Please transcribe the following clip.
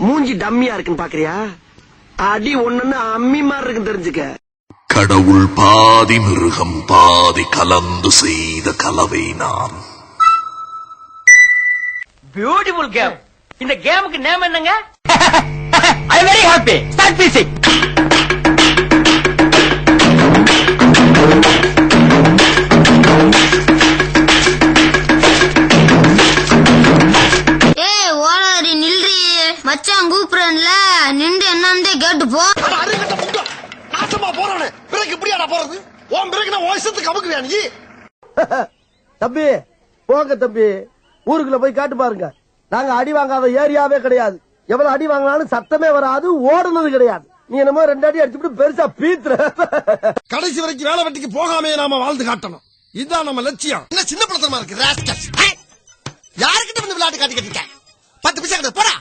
மூஞ்சி டம்மியா இருக்குன்னு பாக்குறியா? அடி ஒண்ணுன்னு அம்மி மாதிரி இருக்குன்னு தெரிஞ்சுக்க. கடவுள் பாதி மிருகம் பாதி கலந்து செய்த கலவை நான். Beautiful game. இந்த கேமுக்கு நேம் என்னங்க? I am very happy. Start music. ஏய் ஓடாரி நில்றி மச்சான் கூப்பிடுறேன்ல நின்று என்னன்னு கேட்டு போ. நாசமா போறானே பிரேக் இப்படியாடா போறது? உன் பிரேக் நான் வாய்ஸத்துக்கு அமுக்குறியா நீ? தம்பி போங்க தம்பி, ஊருக்குள்ள போய் காட்டு பாருங்க. நாங்க அடி வாங்காத ஏரியாவே கிடையாது. எவ்வளவு அடி வாங்கினாலும் சத்தமே வராது, ஓடுனது கிடையாது. நீ என்னமோ 2 அடி அடிச்சுட்டு பெருசா பீத்துற. கடைசி வரைக்கும் வேலை வெட்டிக்கு போகாமே நாம வாழ்ந்து காட்டணும். இதுதான் நம்ம லட்சியம். என்ன சின்ன பழத்தனமா இருக்கு ராஸ்கல். யாருக்கிட்ட வந்து விளையாட்டு காட்டிக்கிட்டு இருக்க? 10 பைசா கிட்ட போடா.